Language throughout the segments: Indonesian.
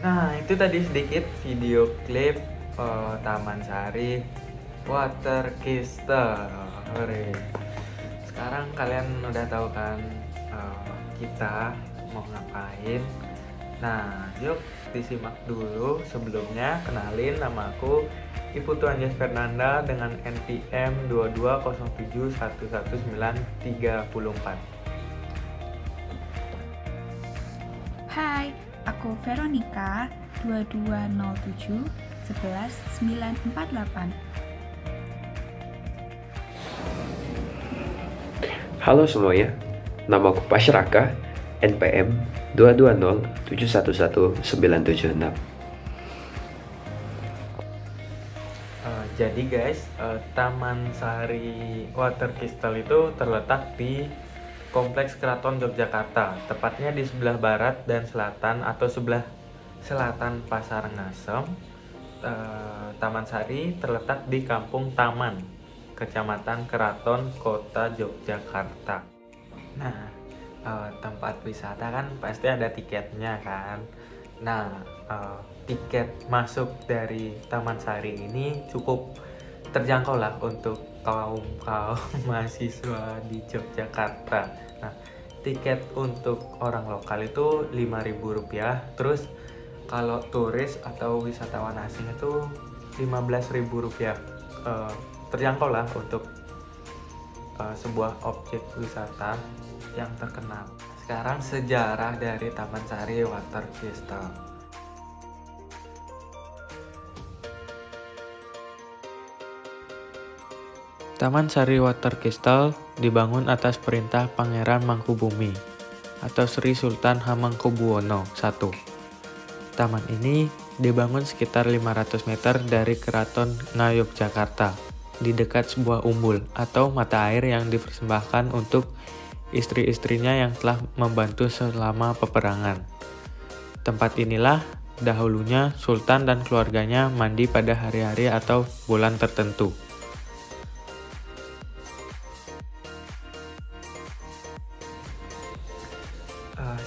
Nah, itu tadi sedikit video klip Taman Sari Water Coaster. Hore. Sekarang kalian udah tahu kan kita mau ngapain. Nah, yuk disimak dulu. Sebelumnya kenalin, nama aku Iputu Anjas Fernanda dengan NPM 2207111934. Hai, aku Veronica 2207 11948. Halo semuanya, nama aku Pasraka, NPM 2207111976. Jadi guys, Taman Sari Water Coaster itu terletak di Kompleks Keraton Yogyakarta, tepatnya di sebelah barat dan selatan atau sebelah selatan Pasar Ngasem. Taman Sari terletak di Kampung Taman, Kecamatan Keraton, Kota Yogyakarta. Nah, tempat wisata kan pasti ada tiketnya kan. Nah, tiket masuk dari Taman Sari ini cukup terjangkau lah untuk kaum mahasiswa di Yogyakarta. Nah, tiket untuk orang lokal itu Rp5.000, terus kalau turis atau wisatawan asing itu Rp15.000. Terjangkau lah untuk sebuah objek wisata yang terkenal. Sekarang sejarah dari Taman Sari Water Coaster. Taman Sari Water Coaster dibangun atas perintah Pangeran Mangkubumi atau Sri Sultan Hamengkubuwono I. Taman ini dibangun sekitar 500 meter dari Keraton Ngayogyakarta, di dekat sebuah umbul atau mata air yang dipersembahkan untuk istri-istrinya yang telah membantu selama peperangan. Tempat inilah dahulunya Sultan dan keluarganya mandi pada hari-hari atau bulan tertentu.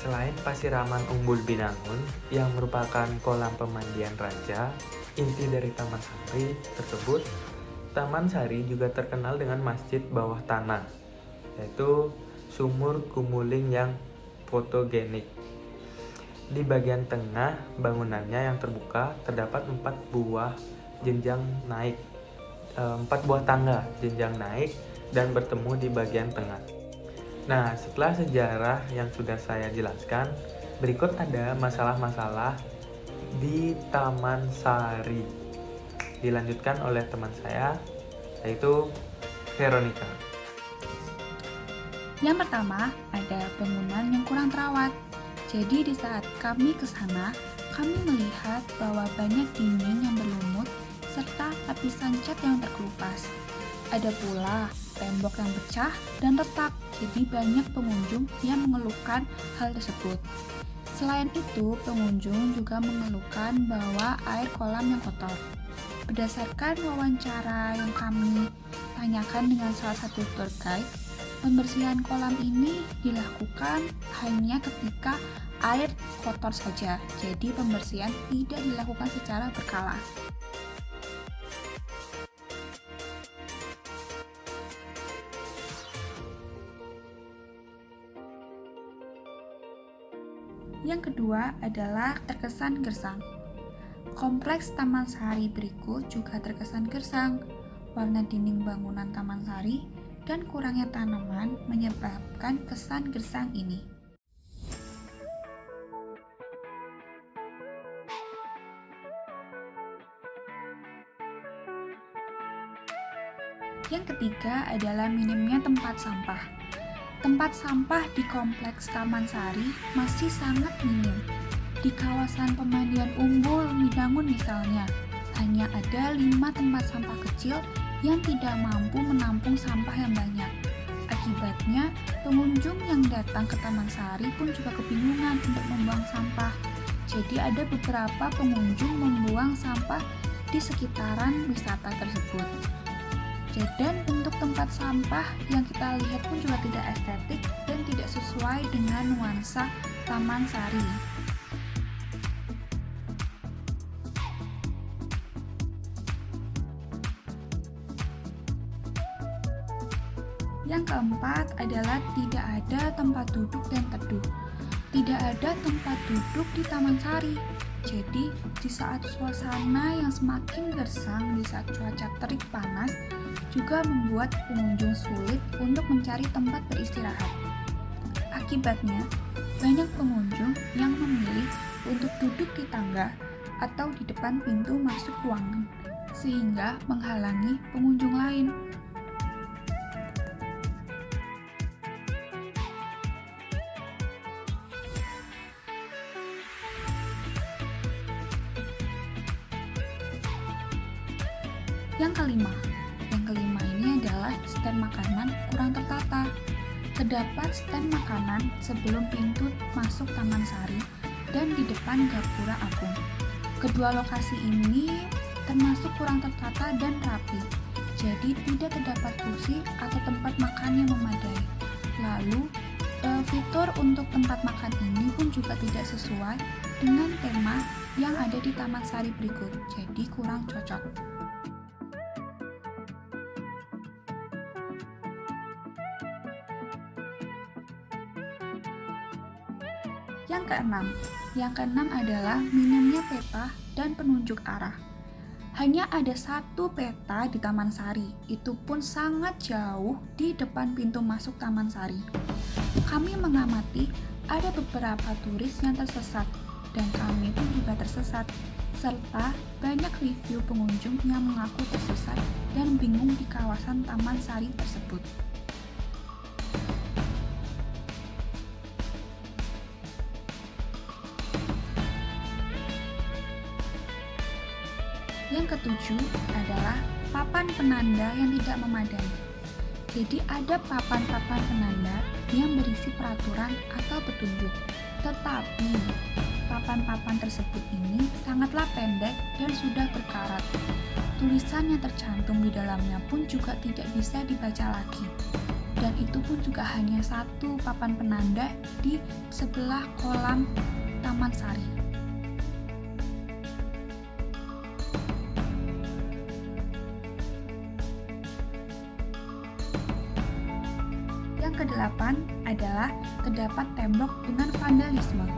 Selain Pasiraman Umbul Binangun yang merupakan kolam pemandian raja, inti dari Taman Sari tersebut, Taman Sari juga terkenal dengan masjid bawah tanah, yaitu Sumur Gumuling yang fotogenik. Di bagian tengah bangunannya yang terbuka terdapat 4 buah tangga jenjang naik dan bertemu di bagian tengah. Nah, setelah sejarah yang sudah saya jelaskan, berikut ada masalah-masalah di Taman Sari. Dilanjutkan oleh teman saya, yaitu Veronica. Yang pertama, ada bangunan yang kurang terawat. Jadi di saat kami ke sana, kami melihat bahwa banyak dinding yang berlumut serta lapisan cat yang terkelupas. Ada pula tembok yang pecah dan retak, jadi banyak pengunjung yang mengeluhkan hal tersebut. Selain itu, pengunjung juga mengeluhkan bahwa air kolam yang kotor. Berdasarkan wawancara yang kami tanyakan dengan salah satu tour guide, pembersihan kolam ini dilakukan hanya ketika air kotor saja, jadi pembersihan tidak dilakukan secara berkala. Yang kedua adalah terkesan gersang. Kompleks Taman Sari berikut juga terkesan gersang. Warna dinding bangunan Taman Sari dan kurangnya tanaman menyebabkan kesan gersang ini. Yang ketiga adalah minimnya tempat sampah. Tempat sampah di kompleks Taman Sari masih sangat minim. Di kawasan pemandian Umbul Binangun misalnya, hanya ada 5 tempat sampah kecil yang tidak mampu menampung sampah yang banyak. Akibatnya, pengunjung yang datang ke Taman Sari pun juga kebingungan untuk membuang sampah. Jadi ada beberapa pengunjung membuang sampah di sekitaran wisata tersebut. Dan bentuk tempat sampah yang kita lihat pun juga tidak estetik dan tidak sesuai dengan nuansa Taman Sari. Yang keempat adalah tidak ada tempat duduk dan teduh. Tidak ada tempat duduk di Taman Sari. Jadi, di saat suasana yang semakin gersang, di saat cuaca terik panas, juga membuat pengunjung sulit untuk mencari tempat beristirahat. Akibatnya, banyak pengunjung yang memilih untuk duduk di tangga atau di depan pintu masuk ruangan, sehingga menghalangi pengunjung lain. Yang kelima ini adalah stand makanan kurang tertata. Terdapat stand makanan sebelum pintu masuk Taman Sari dan di depan Gapura Agung. Kedua lokasi ini termasuk kurang tertata dan rapi, jadi tidak terdapat kursi atau tempat makan yang memadai. Lalu, fitur untuk tempat makan ini pun juga tidak sesuai dengan tema yang ada di Taman Sari berikut, jadi kurang cocok. Yang keenam adalah minimnya peta dan penunjuk arah. Hanya ada satu peta di Taman Sari, itu pun sangat jauh di depan pintu masuk Taman Sari. Kami mengamati ada beberapa turis yang tersesat, dan kami pun juga tersesat, serta banyak review pengunjung yang mengaku tersesat dan bingung di kawasan Taman Sari tersebut. Yang ketujuh adalah papan penanda yang tidak memadai. Jadi ada papan-papan penanda yang berisi peraturan atau petunjuk. Tetapi papan-papan tersebut ini sangatlah pendek dan sudah berkarat. Tulisan yang tercantum di dalamnya pun juga tidak bisa dibaca lagi. Dan itu pun juga hanya satu papan penanda di sebelah kolam Taman Sari. Yang kedelapan adalah terdapat tembok dengan vandalisme.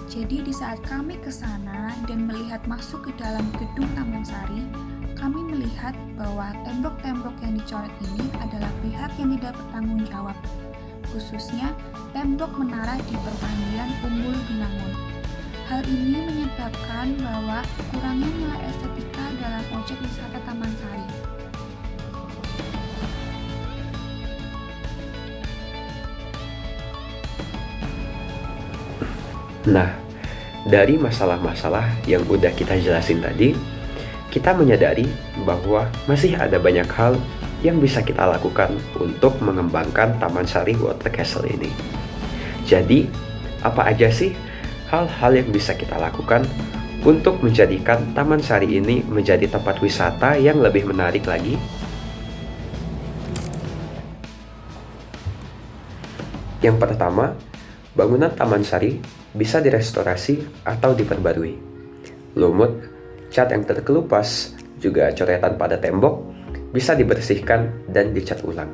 Jadi di saat kami ke sana dan melihat masuk ke dalam gedung Taman Sari, kami melihat bahwa tembok-tembok yang dicoret ini adalah pihak yang tidak bertanggung jawab, khususnya tembok menara di perpandian Umbul Binangun. Hal ini menyebabkan bahwa kurangnya nilai estetika dalam objek wisata Taman Sari. Nah, dari masalah-masalah yang udah kita jelasin tadi, kita menyadari bahwa masih ada banyak hal yang bisa kita lakukan untuk mengembangkan Taman Sari Water Castle ini. Jadi, apa aja sih hal-hal yang bisa kita lakukan untuk menjadikan Taman Sari ini menjadi tempat wisata yang lebih menarik lagi? Yang pertama, bangunan Taman Sari bisa direstorasi atau diperbarui. Lumut, cat yang terkelupas, juga coretan pada tembok bisa dibersihkan dan dicat ulang.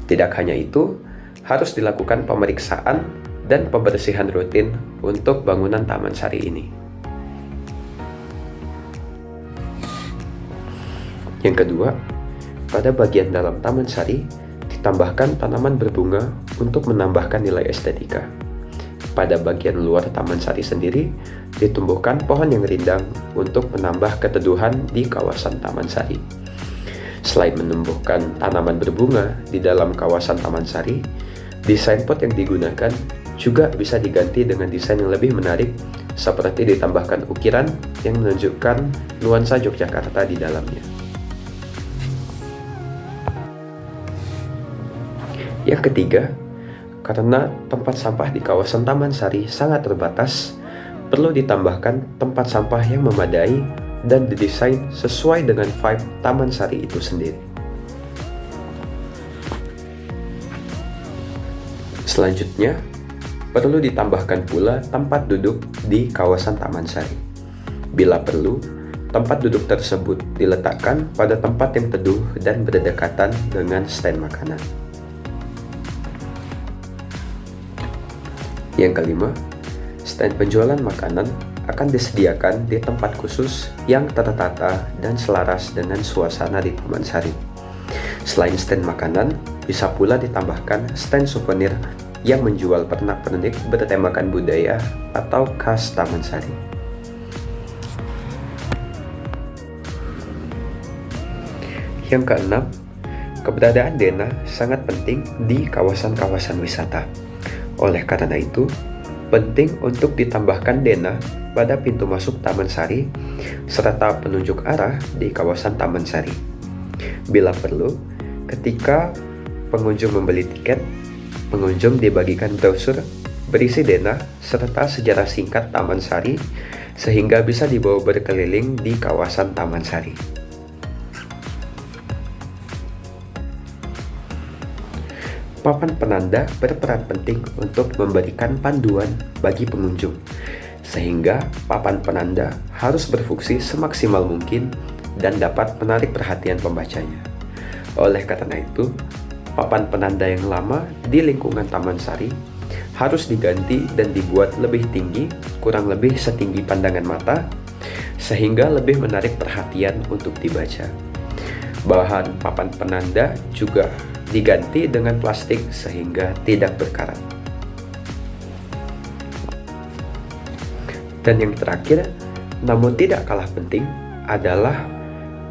Tidak hanya itu, harus dilakukan pemeriksaan dan pembersihan rutin untuk bangunan Taman Sari ini. Yang kedua, pada bagian dalam Taman Sari ditambahkan tanaman berbunga untuk menambahkan nilai estetika. Pada bagian luar Taman Sari sendiri ditumbuhkan pohon yang rindang untuk menambah keteduhan di kawasan Taman Sari. Selain menumbuhkan tanaman berbunga di dalam kawasan Taman Sari, desain pot yang digunakan juga bisa diganti dengan desain yang lebih menarik, seperti ditambahkan ukiran yang menunjukkan nuansa Yogyakarta di dalamnya. Yang ketiga, karena tempat sampah di kawasan Taman Sari sangat terbatas, perlu ditambahkan tempat sampah yang memadai dan didesain sesuai dengan vibe Taman Sari itu sendiri. Selanjutnya, perlu ditambahkan pula tempat duduk di kawasan Taman Sari. Bila perlu, tempat duduk tersebut diletakkan pada tempat yang teduh dan berdekatan dengan stand makanan. Yang kelima, stand penjualan makanan akan disediakan di tempat khusus yang tertata dan selaras dengan suasana di Taman Sari. Selain stand makanan, bisa pula ditambahkan stand souvenir yang menjual pernak-pernik bertemakan budaya atau khas Taman Sari. Yang keenam, keberadaan Dena sangat penting di kawasan-kawasan wisata. Oleh karena itu, penting untuk ditambahkan Dena pada pintu masuk Taman Sari serta penunjuk arah di kawasan Taman Sari. Bila perlu, ketika pengunjung membeli tiket, pengunjung dibagikan brosur berisi Dena serta sejarah singkat Taman Sari sehingga bisa dibawa berkeliling di kawasan Taman Sari. Papan penanda berperan penting untuk memberikan panduan bagi pengunjung, sehingga papan penanda harus berfungsi semaksimal mungkin dan dapat menarik perhatian pembacanya. Oleh karena itu, papan penanda yang lama di lingkungan Taman Sari harus diganti dan dibuat lebih tinggi, kurang lebih setinggi pandangan mata, sehingga lebih menarik perhatian untuk dibaca. Bahan papan penanda juga diganti dengan plastik sehingga tidak berkarat. Dan yang terakhir, namun tidak kalah penting, adalah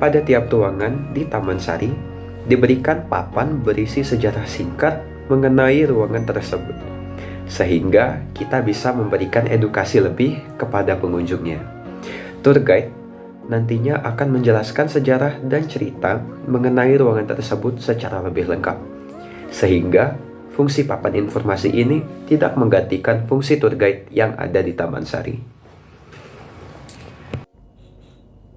pada tiap ruangan di Taman Sari diberikan papan berisi sejarah singkat mengenai ruangan tersebut, sehingga kita bisa memberikan edukasi lebih kepada pengunjungnya. Tour guide nantinya akan menjelaskan sejarah dan cerita mengenai ruangan tersebut secara lebih lengkap, sehingga fungsi papan informasi ini tidak menggantikan fungsi tour guide yang ada di Taman Sari.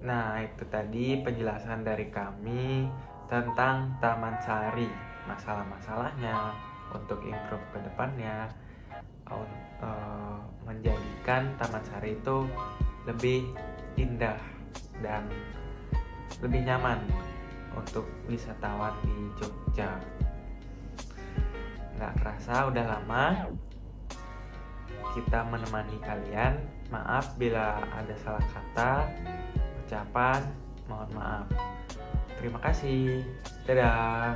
Nah, itu tadi penjelasan dari kami tentang Taman Sari, masalah-masalahnya untuk improve ke depannya, menjadikan Taman Sari itu lebih indah dan lebih nyaman untuk wisatawan di Jogja. Nggak kerasa udah lama kita menemani kalian. Maaf bila ada salah kata, ucapan, mohon maaf. Terima kasih. Dadah.